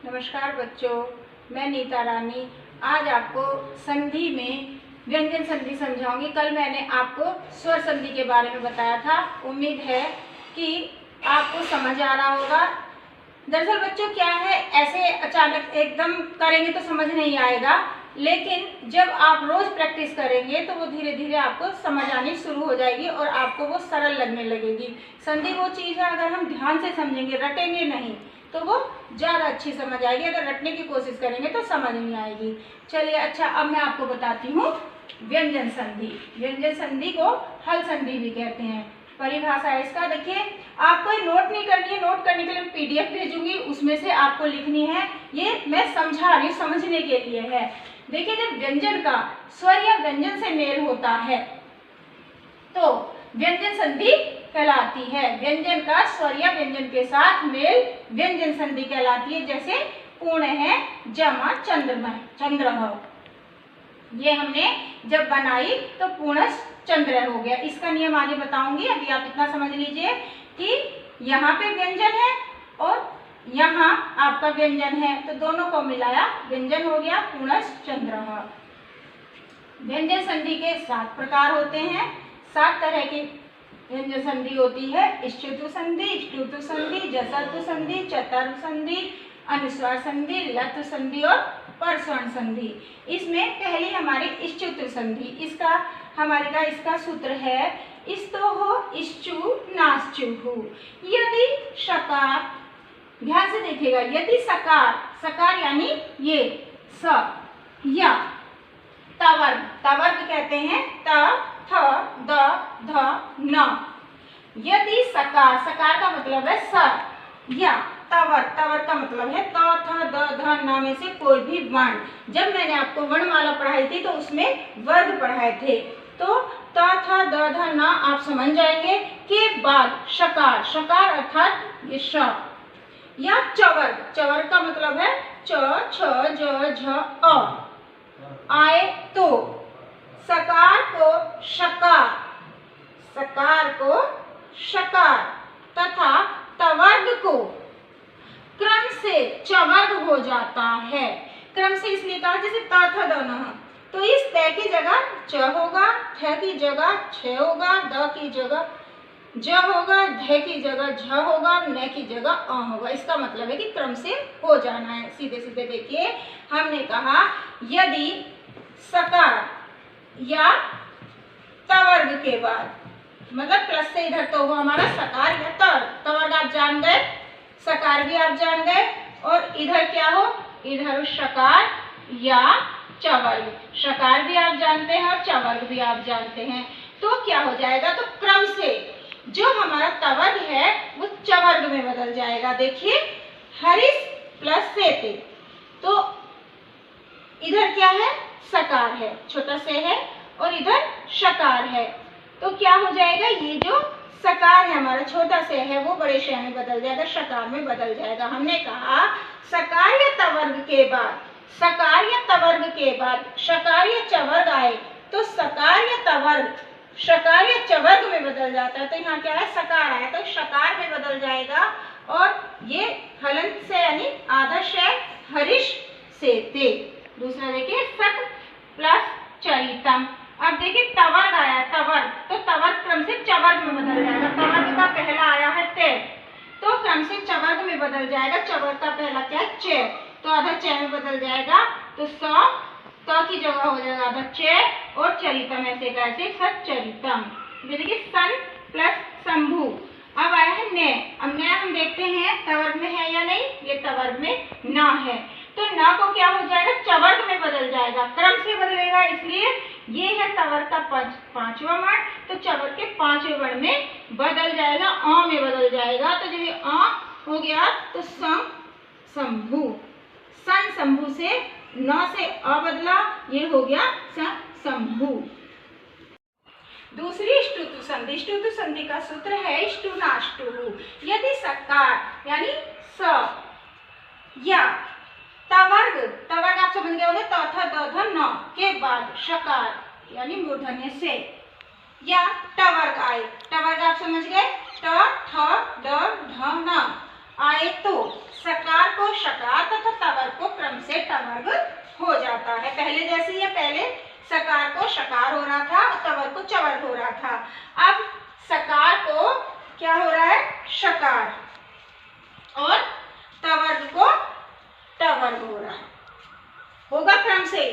नमस्कार बच्चों, मैं नीता रानी आज आपको संधि में व्यंजन संधि समझाऊंगी। कल मैंने आपको स्वर संधि के बारे में बताया था। उम्मीद है कि आपको समझ आ रहा होगा। दरअसल बच्चों क्या है, ऐसे अचानक एकदम करेंगे तो समझ नहीं आएगा, लेकिन जब आप रोज प्रैक्टिस करेंगे तो वो धीरे धीरे आपको समझ आनी शुरू हो जाएगी और आपको वो सरल लगने लगेगी। संधि वो चीज़ है, अगर हम ध्यान से समझेंगे, रटेंगे नहीं, तो वो ज़्यादा अच्छी समझ आएगी। अगर रटने की कोशिश करेंगे तो समझ नहीं आएगी। चलिए अच्छा, अब मैं आपको बताती हूँ व्यंजन संधि। व्यंजन संधि को हल संधि भी कहते हैं। परिभाषा है इसका, देखिए आपको नोट नहीं करनी है। नोट करने के लिए PDF भेजूंगी, उसमें से आपको लिखनी है। ये मैं समझा रही हूँ, समझने के लिए है। देखिए जब व्यंजन का स्वर या व्यंजन से मेल होता है तो व्यंजन संधि कहलाती है। व्यंजन का स्वर या व्यंजन के साथ मेल व्यंजन संधि कहलाती है। जैसे पूर्ण है, जमा, चंद्रह, ये हमने जब बनाई तो पूर्णस चंद्र हो गया। इसका नियम आगे बताऊंगी, अभी आप इतना समझ लीजिए कि यहाँ पे व्यंजन है और यहाँ आपका व्यंजन है, तो दोनों को मिलाया व्यंजन हो गया पूर्णस चंद्रह। व्यंजन संधि के 7 प्रकार होते हैं। 7 तरह की व्यंजन संधि होती है। ष्टुतु संधि, ष्टुतु संधि, जसतु संधि, चतुर संधि, अनुस्वार संधि, लतु संधि और परस्वर्ण संधि। इसमें पहली हमारी ष्टुतु संधि, इसका सूत्र है स्तो हो इश्चु नाश्चु हु। यदि सकार, ध्यान से देखिएगा, यदि सकार यानी ये स, या तवर्ग कहते हैं त, थ, द, ध, न। यदि सकार का मतलब है स, या तवर्ग का मतलब है त, थ, द, ध, न में से कोई भी वर्ण। जब मैंने आपको वर्णमाला पढ़ाई थी तो उसमें वर्ग पढ़ाए थे, तो त, थ, द, ध, न आप समझ जाएंगे। के बाद शकार अर्थात ये श, या चवर्ग का मतलब है च, छ, ज, झ, अ आए तो सकार को शकार तथा तवर्ग को क्रम से चवर्ग हो जाता है। क्रम से इसलिए कहा जैसे त, थ, द, न, तो इस त की जगह च होगा, थ की जगह छ होगा, द की जगह ज होगा, ध की जगह झ होगा, न की जगह अ होगा। इसका मतलब है कि क्रम से हो जाना है। सीधे सीधे देखिए, हमने कहा यदि सकार या तवर्ग के बाद, मतलब प्लस से इधर तो वो हमारा सकार या तवर्ग आप जान गए, सकार भी आप जान गए, और इधर क्या हो, इधर शकार या चवर्ग, शकार भी आप जानते हैं और चवर्ग भी आप जानते हैं। तो क्या हो जाएगा, तो क्रम से जो हमारा तवर्ग है वो चवर्ग में बदल जाएगा। देखिए हरिश प्लस से ते, तो इधर क्या है, सकार है, छोटा से है, और इधर शकार है, तो क्या हो जाएगा, ये जो सकार है हमारा छोटा से है वो बड़े से में बदल जाएगा, शकार में बदल जाएगा। हमने कहा सकार या तवर्ग के बाद, शकार या चवर्ग आए तो सकार या तवर्ग शकार या चवर्ग में बदल जाता है। तो यहाँ क्या है, सकार आया तो शकार में बदल जाएगा, और ये हलंत से यानी आदर्श है, हरिश से ते। दूसरा देखिए सत प्लस चरितम। अब देखिए तवर्ग आया, तो तवर्ग क्रम से चवर्ग में बदल जाएगा। तवर्ग का पहला आया है ते, तो क्रम से चवर्ग में बदल जाएगा। चवर्ग का पहला क्या है, चे, तो आधा चे में बदल जाएगा, तो स त की जगह हो जाएगा आधा चे, और चरितम ऐसे कैसे सच्चरितम। देखिए सन प्लस शंभु। अब आया है ने। अब ने हम देखते हैं तवर्ग में है या नहीं, ये तवर्ग में न है, तो न को क्या हो जाएगा, चवर्ग में बदल जाएगा, क्रम से बदलेगा। इसलिए ये है तवर्ग का 5वां वर्ण, तो चवर्ग के 5वें वर्ण में बदल जाएगा, अ में बदल जाएगा। तो जब ये अ हो गया तो शंभु, सन शंभु से न से अ बदला, ये हो गया शंभु। दूसरी ष्टुतु संधि। ष्टुतु संधि का सूत्र है ष्टु नाष्टु। यदि सकार यानी स या तवर्ग आप समझ गए होंगे, त, थ, द, ध, न के बाद शकार यानी मूर्धन्य से, या तवर्ग आए, तवर्ग आप समझ गए, ट, थ, द, ध, न आए तो सकार को शकार तथा पहले जैसे ही है, पहले सकार को शकार हो रहा था और तवर्ग को चवर्ग हो रहा था। अब सकार को क्या हो रहा है, शकार, और तवर्ग को टवर्ग हो रहा है। होगा क्रम से,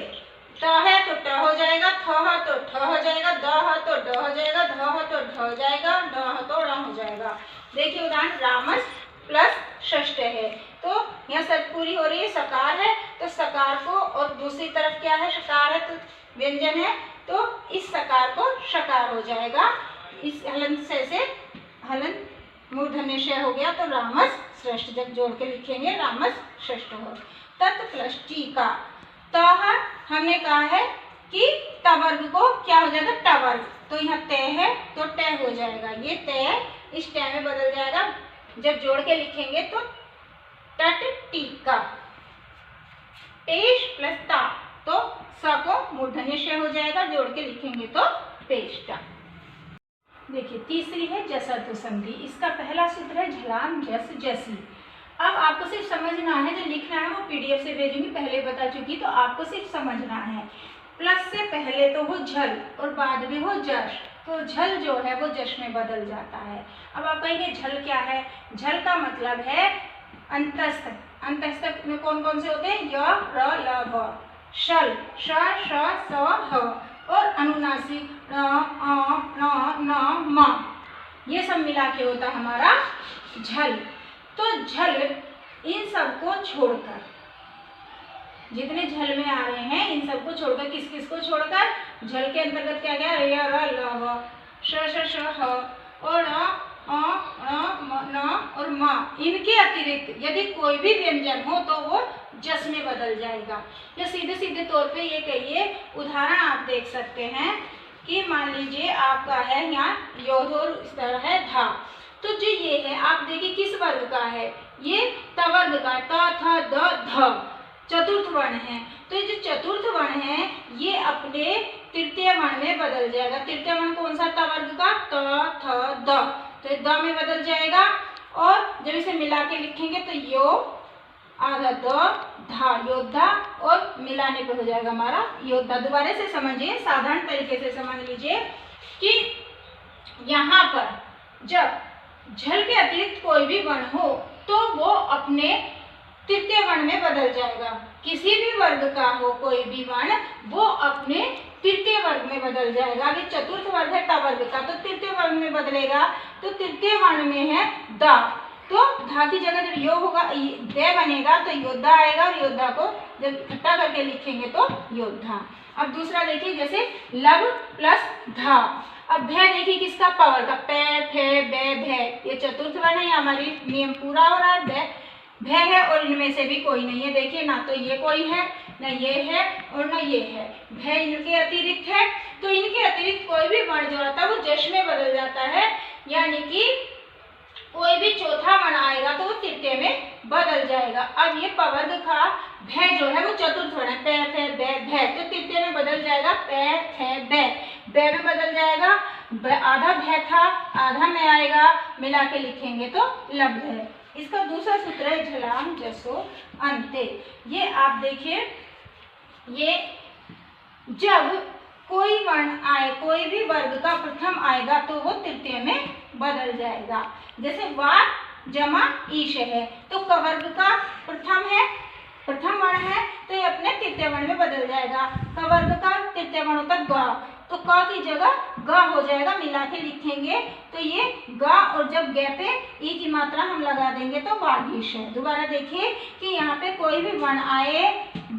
त है तो ट हो जाएगा, थ है तो ठ हो जाएगा, द है तो ड हो जाएगा, ध है तो ढ हो जाएगा, ड है तो ड़ हो जाएगा। देखिए उदाहरण रामस प्लस षष्ठ है, तो यहाँ शर्त पूरी हो रही है, सकार है तो सकार को, और दूसरी तरफ क्या है, शकार है तो व्यंजन है, तो इस सकार को शकार हो जाएगा। इस हलन से हलन मूर्धन्य ष हो गया, तो रामस श्रेष्ठ, जब जोड़ के लिखेंगे रामस श्रेष्ठ हो। तत् प्लस टीका, त हमने कहा है कि तवर्ग को क्या हो जाएगा, टवर्ग, तो यहाँ त है तो ट हो जाएगा, ये त इस ट में बदल जाएगा, जब जोड़ के लिखेंगे तो तट टीका। पेश प्लस ता, तो स को मूर्धन्य ष हो जाएगा, जोड़ के लिखेंगे तो पेष्टा। देखिए तीसरी है जसर्थ संधि, इसका पहला सूत्र है झलाम जस जसी। अब आपको सिर्फ समझना है, जो लिखना है वो पीडीएफ से भेजूंगी, पहले बता चुकी, तो आपको सिर्फ समझना है। प्लस से पहले तो हो झल और बाद में हो जश, तो झल जो है वो जश में बदल जाता है। अब आप कहेंगे झल क्या है, झल का मतलब है अंतस्थ, अंतस्थ में कौन कौन से होते हैं, य र ल भ, शल श श स ह, और अनुनासिक र अ न न म, ये सब मिला के होता हमारा झल। तो झल इन सबको छोड़कर, जितने झल में आ रहे हैं इन सबको छोड़कर, किस किस को छोड़कर, झल के अंतर्गत क्या गया, य र ल व, श श श ह, और न और म, इनके अतिरिक्त यदि कोई भी व्यंजन हो तो वो जस में बदल जाएगा। या सीधे सीधे तौर पे ये कहिए, उदाहरण आप देख सकते हैं कि मान लीजिए आपका है यहाँ योध और इस तरह है धा, तो जो ये है आप देखिए किस वर्ग का है, ये तवर्ग का, त थ द ध, चतुर्थ वर्ण है, तो ये जो चतुर्थ वर्ण है ये अपने तृतीय वर्ण में बदल जाएगा। तृतीय वर्ण कौन सा, तवर्ग का, त थ द, तो द में बदल जाएगा, और जब इसे मिला के लिखेंगे तो यो आधा द धा, योद्धा, और मिलाने पे हो जाएगा हमारा योद्धा। दोबारा से समझिए, साधारण तरीके से समझ लीजिए कि यहाँ पर जब झल के अतिरिक्त कोई भी वर्ण हो तो वो अपने तृतीय वर्ण में बदल जाएगा। किसी भी वर्ग का हो कोई भी वर्ण, वो अपने तृतीय वर्ग में बदल जाएगा। अभी चतुर्थ वर्ग है टवर्ग का, तो तृतीय वर्ग में बदलेगा, तो तृतीय वर्ण में है दा, तो धा की जगह जब यो होगा, दे बनेगा तो योद्धा आएगा, और योद्धा को जब इकट्ठा करके लिखेंगे तो योद्धा। अब दूसरा देखिए, जैसे लब प्लस धा, अब भय देखिए किसका, पवर का, पे फे बे भय, ये चतुर्थ वर्ण है, हमारी नियम पूरा हो रहा है, भय है, और इनमें से भी कोई नहीं है। देखिए ना तो ये कोई है, ना ये है, और ना ये है, भय इनके अतिरिक्त है, तो इनके अतिरिक्त कोई भी वर्ण जो आता है वो जश में बदल जाता है, यानी कि कोई भी चौथा वर्ण आएगा तो वो तृतीय में बदल जाएगा। अब ये पवर्ग का भय जो है वो चतुर्थ वर्ण है, पे फे बे भय, तो तृतीय में बदल जाएगा, पे फे बे, बे में बदल जाएगा, आधा भय था आधा में आएगा, मिला के लिखेंगे तो लब्ध है। इसका दूसरा सूत्र है झलाम जसो अंते। ये आप देखिए, ये जब कोई वर्ण आए, कोई भी वर्ग का प्रथम आएगा तो वो तृतीय में बदल जाएगा। जैसे वा जमा ईश है, तो कवर्ग का प्रथम है, प्रथम वर्ण है, तो ये अपने तृतीय वर्ण में बदल जाएगा। कवर्ग का तृतीय वर्ण होता है ग, तो क की जगह ग हो जाएगा, मिला के लिखेंगे तो ये ग, और जब ग पे ई की मात्रा हम लगा देंगे तो वागीश है। दोबारा देखिए कि यहाँ पे कोई भी वर्ण आए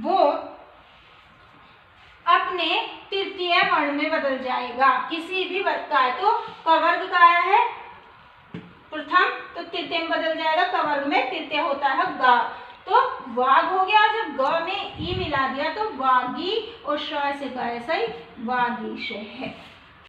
वो अपने तृतीय वर्ण में बदल जाएगा, किसी भी वर्ग का है, तो कवर्ग का आया है प्रथम तो तृतीय में बदल जाएगा, कवर्ग में तृतीय होता है ग, तो वाग हो गया। जब ग में ई मिला दिया तो वागी, और श से ग ऐसा ही वागीश है।